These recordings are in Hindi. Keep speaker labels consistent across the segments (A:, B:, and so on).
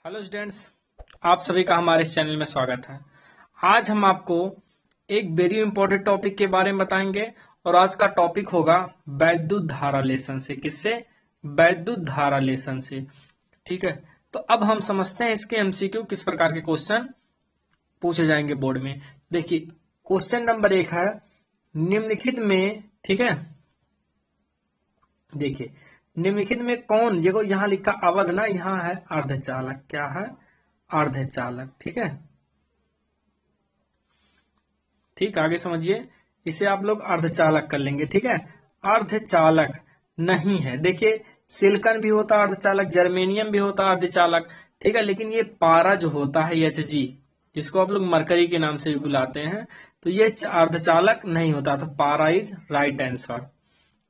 A: हेलो स्टूडेंट्स, आप सभी का हमारे इस चैनल में स्वागत है। आज हम आपको एक वेरी इंपॉर्टेंट टॉपिक के बारे में बताएंगे और आज का टॉपिक होगा वैद्युत धारा लेसन से। किससे? वैद्युत धारा लेसन से। ठीक है, तो अब हम समझते हैं इसके एमसीक्यू किस प्रकार के क्वेश्चन पूछे जाएंगे बोर्ड में। देखिए, क्वेश्चन नंबर 1 है निम्नलिखित में, ठीक है, देखिए निम्नलिखित में कौन, देखो यहाँ लिखा अवध ना, यहाँ है अर्धचालक। क्या है? अर्धचालक। ठीक है, ठीक, आगे समझिए। इसे आप लोग अर्धचालक कर लेंगे। ठीक है, अर्धचालक नहीं है। देखिए, सिलिकॉन भी होता है अर्धचालक, जर्मेनियम भी होता है अर्धचालक। ठीक है, लेकिन ये पारा जो होता है Hg, जिसको आप लोग मरकरी के नाम से भी बुलाते हैं, तो ये अर्धचालक नहीं होता। तो पारा इज राइट आंसर।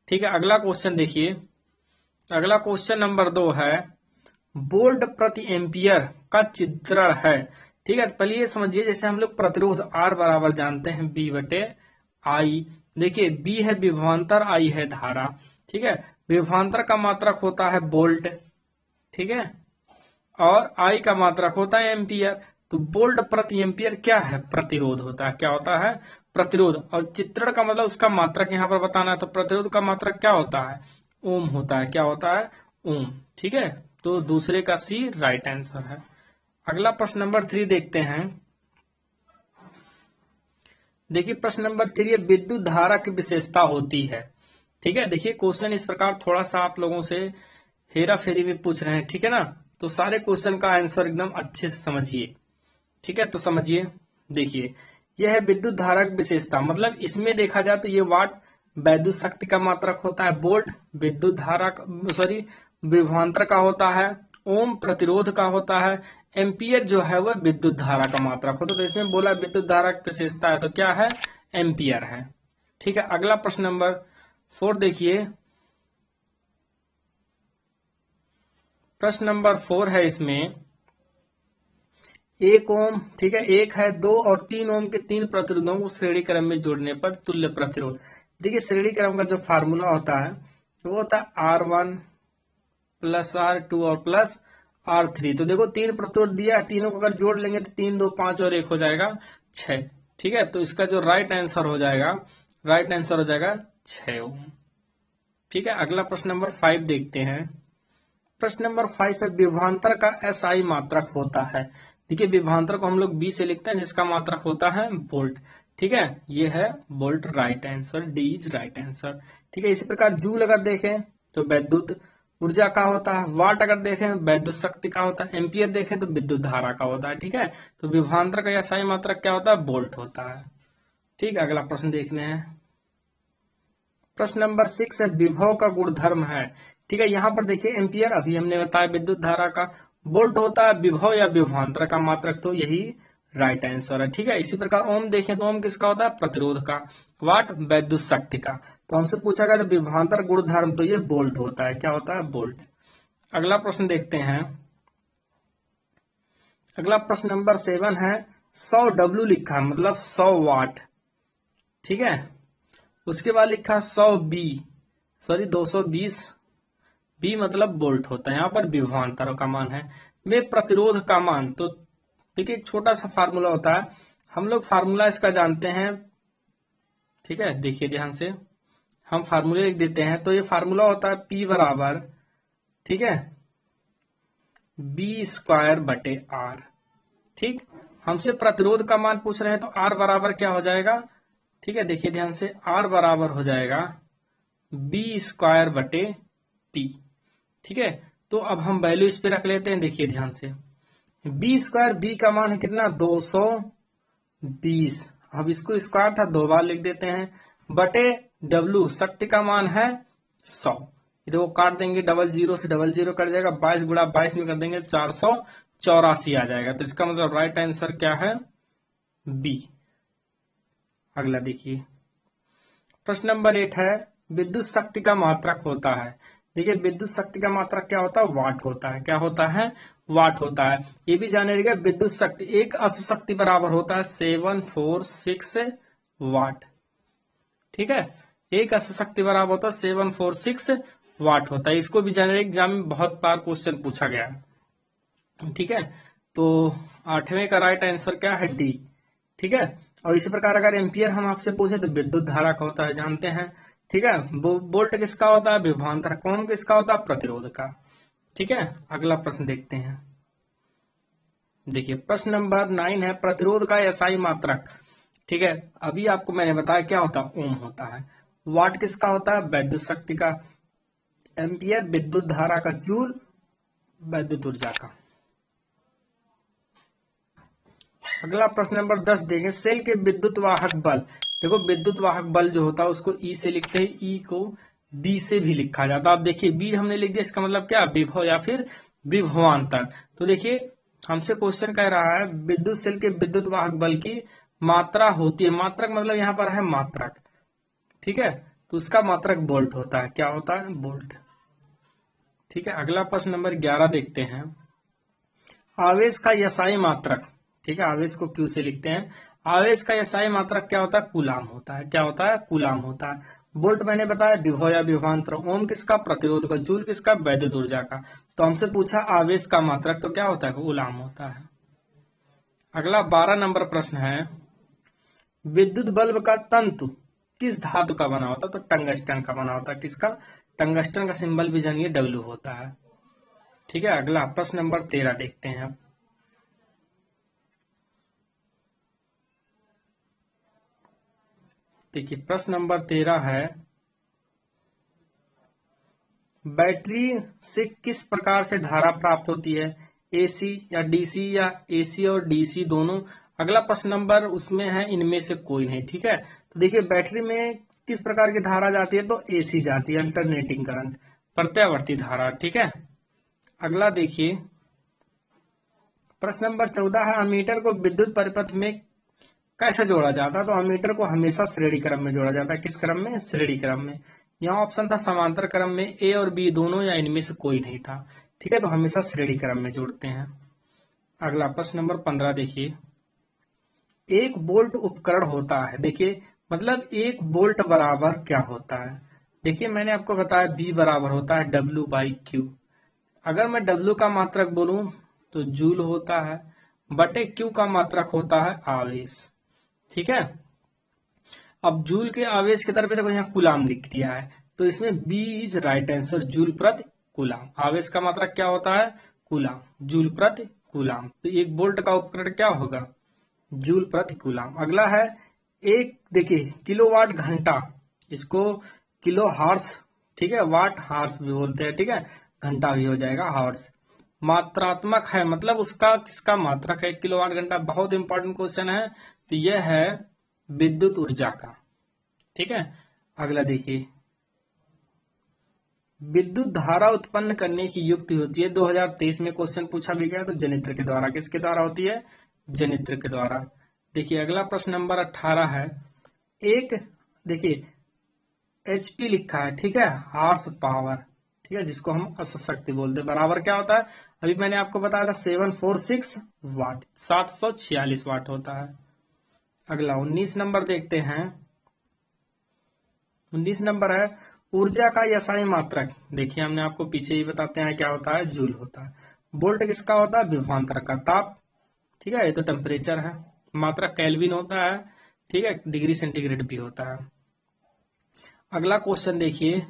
A: ठीक है, अगला क्वेश्चन देखिए। अगला क्वेश्चन नंबर 2 है वोल्ट प्रति एम्पियर का चित्रण है। ठीक है, तो पहले ये समझिए, जैसे हम लोग प्रतिरोध R बराबर जानते हैं B बटे I। देखिए, B है विभवांतर, I है धारा। ठीक है, विभवांतर का मात्रक होता है वोल्ट, ठीक है, और I का मात्रक होता है एम्पियर। तो वोल्ट प्रति एम्पियर क्या है? प्रतिरोध होता है। क्या होता है? प्रतिरोध। और चित्रण का मतलब उसका मात्रक यहाँ पर बताना है। तो प्रतिरोध का मात्रक क्या होता है? ओम होता है। क्या होता है? ओम। ठीक है, तो दूसरे का सी राइट आंसर है। अगला प्रश्न नंबर 3 देखते हैं। देखिए, प्रश्न नंबर 3 विद्युत धारा की विशेषता होती है। ठीक है, देखिए क्वेश्चन इस प्रकार थोड़ा सा आप लोगों से हेरा फेरी में पूछ रहे हैं। ठीक है ना, तो सारे क्वेश्चन का आंसर एकदम अच्छे से समझिए। ठीक है, तो समझिए। देखिए, यह है विद्युत धारा की विशेषता, मतलब इसमें देखा जाए तो ये वाट वैद्युत शक्ति का मात्रक होता है, वोल्ट विद्युत धारा सॉरी विभवांतर का होता है, ओम प्रतिरोध का होता है, एम्पियर जो है वह विद्युत धारा का मात्रक होता है। तो इसमें बोला विद्युत धारा की विशेषता है, तो क्या है? एम्पियर है। ठीक है, अगला प्रश्न नंबर 4 देखिए। प्रश्न नंबर 4 है इसमें 1 ओम, ठीक है, 1 है, 2 और 3 ओम के 3 प्रतिरोधों को श्रेणी क्रम में जोड़ने पर तुल्य प्रतिरोध। देखिए, श्रेणी क्रम का जो फार्मूला होता है वो होता है R1 प्लस R2 और प्लस R3। तो देखो, 3 प्रतिरोध दिया है, तीनों को अगर जोड़ लेंगे तो 3 2 5 और 1 हो जाएगा 6। ठीक है, तो इसका जो राइट आंसर हो जाएगा, राइट आंसर हो जाएगा 6 ओम। ठीक है, अगला प्रश्न नंबर 5 देखते हैं। प्रश्न नंबर 5 है विभवांतर का SI मात्रक होता है। देखिए, विभवांतर को हम लोग B से लिखते हैं, जिसका मात्रक होता है वोल्ट। ठीक है, ये है volt, right answer, D is right answer. ठीक है, इसी प्रकार जूल अगर देखें तो वैद्युत ऊर्जा का होता है, वाट अगर देखें वैद्युत शक्ति का होता है, एम्पियर देखें तो विद्युत धारा का होता है। ठीक है, तो विभवांतर का SI मात्रक क्या होता है? वोल्ट होता है। ठीक है, अगला प्रश्न देखते हैं। प्रश्न नंबर 6 है विभव का गुणधर्म है। ठीक है, यहाँ पर देखिए एम्पियर अभी हमने बताया विद्युत धारा का, वोल्ट होता है विभव या विभवांतर का मात्रक, तो यही राइट आंसर है। ठीक है, इसी प्रकार ओम देखें तो ओम किसका होता है? प्रतिरोध का, वाट वैद्युत शक्ति का। तो हमसे पूछा गया था विभवांतर गुणधर्म, तो ये वोल्ट होता है। क्या होता है? वोल्ट। अगला प्रश्न देखते हैं। अगला प्रश्न नंबर 7 है 100 W लिखा है, मतलब 100 वाट। ठीक है, उसके बाद लिखा 100 बी, सॉरी 220 बी मतलब वोल्ट होता है। यहाँ पर विभवांतर का मान है, में प्रतिरोध का मान। तो देखिए, एक छोटा सा फार्मूला होता है, हम लोग फार्मूला इसका जानते हैं। ठीक है, देखिए ध्यान से, हम फार्मूले लिख देते हैं। तो ये फार्मूला होता है P बराबर, ठीक है, बी स्क्वायर बटे R। ठीक, हमसे प्रतिरोध का मान पूछ रहे हैं, तो R बराबर क्या हो जाएगा? ठीक है, देखिए ध्यान से, R बराबर हो जाएगा बी स्क्वायर बटे P। ठीक है, तो अब हम वैल्यू इस पे रख लेते हैं। देखिए ध्यान से, बी स्क्वायर, बी का मान है कितना? 220। अब इसको स्क्वायर था, 2 बार लिख देते हैं, बटे डब्ल्यू शक्ति का मान है 100। देखो काट देंगे, डबल जीरो से डबल जीरो कट जाएगा, 22 गुणा 22 में कर देंगे 484 आ जाएगा। तो इसका मतलब राइट आंसर क्या है? बी। अगला देखिए, प्रश्न नंबर 8 है विद्युत शक्ति का मात्रक होता है। देखिए, विद्युत शक्ति का मात्रक क्या होता है? वाट होता है। क्या होता है? वाट होता है। ये भी जाने रहिएगा, विद्युत शक्ति एक अश्व शक्ति बराबर होता है 746 वाट। ठीक है, एक अश्व शक्ति बराबर होता है 746 वाट होता है। इसको भी जाने रहिएगा, एग्जाम में बहुत बार क्वेश्चन पूछा गया है। ठीक है, तो 8वें का राइट आंसर क्या है, डी। ठीक है, और इसी प्रकार अगर एम्पियर हम आपसे पूछे तो विद्युत धारा का होता है, जानते हैं। ठीक है, वोल्ट किसका होता है, विभवांतर। ओम किसका होता है, प्रतिरोध का। ठीक है, अगला प्रश्न देखते हैं। देखिए प्रश्न नंबर 9 है, प्रतिरोध का एसआई मात्रक। ठीक है, अभी आपको मैंने बताया क्या होता है, ओम होता है। वाट किसका होता है, विद्युत शक्ति का। एम्पियर विद्युत धारा का। जूल विद्युत ऊर्जा का। अगला प्रश्न नंबर 10 देंगे, सेल के विद्युत वाहक बल। देखो विद्युत वाहक बल जो होता है उसको ई से लिखते हैं, ई को बी से भी लिखा जाता है। अब देखिए बी हमने लिख दिया, इसका मतलब क्या, विभव या फिर विभवांतर। तो देखिए हमसे क्वेश्चन कह रहा है विद्युत सेल के विद्युत वाहक बल की मात्रा होती है। मात्रक मतलब यहाँ पर है मात्रक। ठीक है, तो उसका मात्रक वोल्ट होता है। क्या होता है, वोल्ट। ठीक है, अगला प्रश्न नंबर 11 देखते हैं, आवेश का एसआई मात्रक। ठीक है, आवेश को क्यू से लिखते हैं। आवेश का एसआई मात्रक क्या होता है, कूलाम होता है। क्या होता है, कूलाम होता है। वोल्ट मैंने बताया विभव या विभवांतर। ओम किसका, प्रतिरोध का। जूल किसका, वैद्युत ऊर्जा का। तो हमसे पूछा आवेश का मात्रक, तो क्या होता है, कूलाम होता है। अगला 12 नंबर प्रश्न है, विद्युत बल्ब का तंतु किस धातु का बना होता है, तो टंगस्टन का बना होता है। किसका, टंगस्टन का सिंबल भी जानिए डब्ल्यू होता है। ठीक है, अगला प्रश्न नंबर 13 देखते हैं। देखिए प्रश्न नंबर 13 है, बैटरी से किस प्रकार से धारा प्राप्त होती है, एसी या डीसी या एसी और डीसी दोनों। अगला प्रश्न नंबर उसमें है इनमें से कोई नहीं। ठीक है, तो देखिए बैटरी में किस प्रकार की धारा जाती है, तो एसी जाती है, अल्टरनेटिंग करंट, प्रत्यावर्ती धारा। ठीक है, अगला देखिए प्रश्न नंबर 14 है, अमीटर को विद्युत परिपथ में कैसे जोड़ा जाता है, तो अमीटर को हमेशा श्रेणी क्रम में जोड़ा जाता है। किस क्रम में, श्रेणी क्रम में। यहाँ ऑप्शन था समांतर क्रम में, ए और बी दोनों या इनमें से कोई नहीं था। ठीक है, तो हमेशा श्रेणी क्रम में जोड़ते हैं। अगला प्रश्न नंबर 15 देखिए, एक वोल्ट उपकरण होता है। देखिए मतलब एक वोल्ट बराबर क्या होता है। देखिए मैंने आपको बताया बी बराबर होता है डब्ल्यू बाई क्यू। अगर मैं डब्ल्यू का मात्रक बोलूं तो जूल होता है, बटे क्यू का मात्रक होता है आवेश। ठीक है, अब जूल के आवेश की तरफ देखो यहाँ कूलाम लिख दिया है, तो इसमें B is right answer, joule प्रति कूलाम। आवेश का मात्रक क्या होता है, कूलाम, जूल प्रति कूलाम। तो एक वोल्ट का उपकरण क्या होगा, जूल प्रति कूलाम। अगला है एक, देखिए किलोवाट घंटा, इसको किलो हार्स, ठीक है, वाट हार्स भी बोलते हैं। ठीक है, घंटा भी हो जाएगा हार्स। मात्रात्मक है मतलब उसका किसका मात्रक है, किलोवाट घंटा। बहुत इंपॉर्टेंट क्वेश्चन है, तो यह है विद्युत ऊर्जा का। ठीक है, अगला देखिए, विद्युत धारा उत्पन्न करने की युक्ति होती है। 2023 में क्वेश्चन पूछा भी गया, तो जनित्र के द्वारा। किसके द्वारा होती है, जनित्र के द्वारा। देखिए अगला प्रश्न नंबर 18 है, एक देखिए एचपी लिखा है, ठीक है, हार्स पावर। ठीक है, जिसको हम अश्व शक्ति बोलते हैं, बराबर क्या होता है, अभी मैंने आपको बताया था 746 वाट, 746 वाट होता है। अगला 19 नंबर देखते हैं। 19 नंबर है, ऊर्जा का एसआई मात्रक। देखिए हमने आपको पीछे ही बताते हैं क्या होता है, जूल होता है। वोल्ट किसका होता है, विभवांतर का। ताप, ठीक है, ये तो टेम्परेचर है। मात्रक केल्विन होता है। ठीक है, डिग्री सेंटीग्रेड भी होता है। अगला क्वेश्चन देखिए,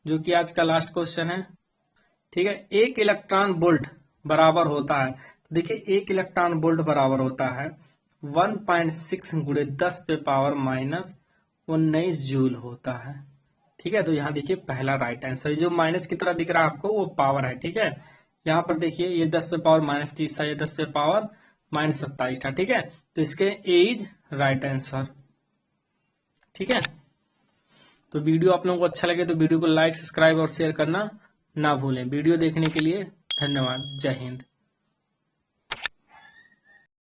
A: जो कि आज का लास्ट क्वेश्चन है। ठीक है, एक इलेक्ट्रॉन वोल्ट बराबर होता है, तो देखिए एक इलेक्ट्रॉन वोल्ट बराबर होता है 1.6 गुणे 10 पे पावर माइनस 19 जूल होता है। ठीक है, तो यहाँ देखिए पहला राइट आंसर, जो माइनस की तरह दिख रहा है आपको वो पावर है। ठीक है, यहाँ पर देखिए ये 10 पे पावर माइनस 30 था, ये 10 पे पावर माइनस 27 था। ठीक है, तो इसके ए इज राइट आंसर। ठीक है, तो वीडियो आप लोगों को अच्छा लगे तो वीडियो को लाइक, सब्सक्राइब और शेयर करना ना भूलें। वीडियो देखने के लिए धन्यवाद। जय हिंद।